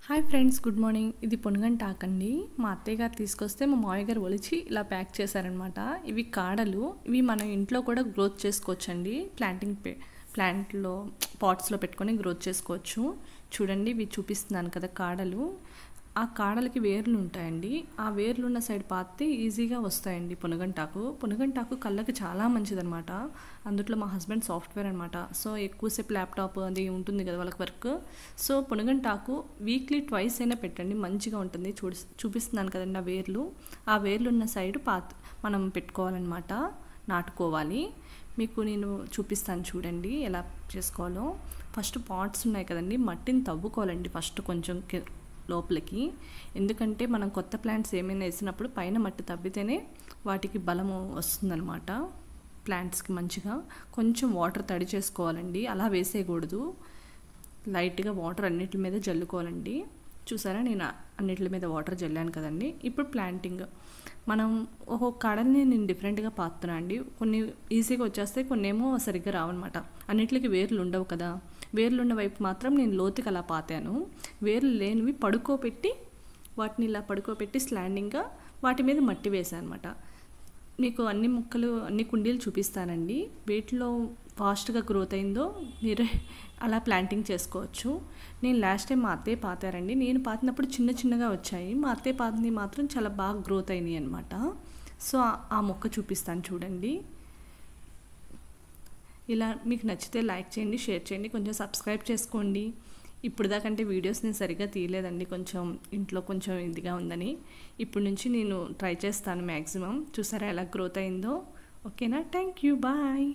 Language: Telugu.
Hi friends, good morning. ఇది పొనుగంటాకు అండి. మా అత్తయ్య గారు తీసుకొస్తే మా మావయ్య గారు ఒలిచి ఇలా ప్యాక్ చేశారనమాట. ఇవి కాడలు. ఇవి మనం ఇంట్లో కూడా గ్రోత్ చేసుకోవచ్చండి. ప్లాంట్లో పాట్స్లో పెట్టుకొని గ్రోత్ చేసుకోవచ్చు. చూడండి, ఇవి చూపిస్తున్నాను కదా కాడలు. ఆ కాడలకి వేర్లు ఉంటాయండి. ఆ వేర్లు ఉన్న సైడ్ పాతితే ఈజీగా వస్తాయండి పొనుగంటాకు కళ్ళకి చాలా మంచిదనమాట. అందుట్లో మా హస్బెండ్ సాఫ్ట్వేర్ అనమాట. సో ఎక్కువసేపు ల్యాప్టాప్ అది ఉంటుంది కదా వాళ్ళకి వర్క్. సో పొనుగంటాకు వీక్లీ ట్వైస్ అయినా పెట్టండి, మంచిగా ఉంటుంది. చూపిస్తున్నాను కదండి ఆ వేర్లు ఉన్న సైడ్ మనం పెట్టుకోవాలన్నమాట, నాటుకోవాలి. మీకు నేను చూపిస్తాను చూడండి ఎలా చేసుకోవాలో. ఫస్ట్ పాట్స్ ఉన్నాయి కదండి, మట్టిని తవ్వుకోవాలండి ఫస్ట్ కొంచెం లోపలికి. ఎందుకంటే మనం కొత్త ప్లాంట్స్ ఏమైనా వేసినప్పుడు పైన మట్టి తవ్వితేనే వాటికి బలము వస్తుందన్నమాట. ప్లాంట్స్కి మంచిగా కొంచెం వాటర్ తడి చేసుకోవాలండి, అలా వేసేయకూడదు. లైట్గా వాటర్ అన్నిటి మీద జల్లుకోవాలండి. చూసారా, నేను అన్నిటి మీద వాటర్ జల్లాను కదండి. ఇప్పుడు ప్లాంటింగ్ మనం ఒక్కొక్క కాడల్ని నేను డిఫరెంట్గా పాతున్నా అండి. కొన్ని ఈజీగా వచ్చేస్తాయి, కొన్ని ఏమో సరిగ్గా రావన్నమాట. అన్నిటికి వేర్లు ఉండవు కదా. వేర్లు ఉన్న వైపు మాత్రం నేను లోతుకి అలా పాతాను. వేర్లు లేనివి వాటిని ఇలా పడుకోబెట్టి స్లాండింగ్గా వాటి మీద మట్టి వేసాను అనమాట. మీకు అన్ని కుండీలు చూపిస్తానండి. వీటిలో ఫాస్ట్గా గ్రోత్ అయిందో మీరు అలా ప్లాంటింగ్ చేసుకోవచ్చు. నేను లాస్ట్ టైం మా అత్తయ్య పాతారండి. నేను పాతినప్పుడు చిన్నగా వచ్చాయి. మా అత్తయ్య పాతిని మాత్రం చాలా బాగా గ్రోత్ అయినాయి అనమాట. సో ఆ మొక్క చూపిస్తాను చూడండి. ఇలా మీకు నచ్చితే లైక్ చేయండి, షేర్ చేయండి, కొంచెం సబ్స్క్రైబ్ చేసుకోండి. ఇప్పుడు దాకంటే వీడియోస్ నేను సరిగ్గా తీయలేదండి, కొంచెం ఇంట్లో కొంచెం ఇదిగా ఉందని. ఇప్పుడు నుంచి నేను ట్రై చేస్తాను మ్యాక్సిమం. చూసారా ఎలా గ్రోత్ అయిందో. ఓకేనా, థ్యాంక్ యూ, బాయ్.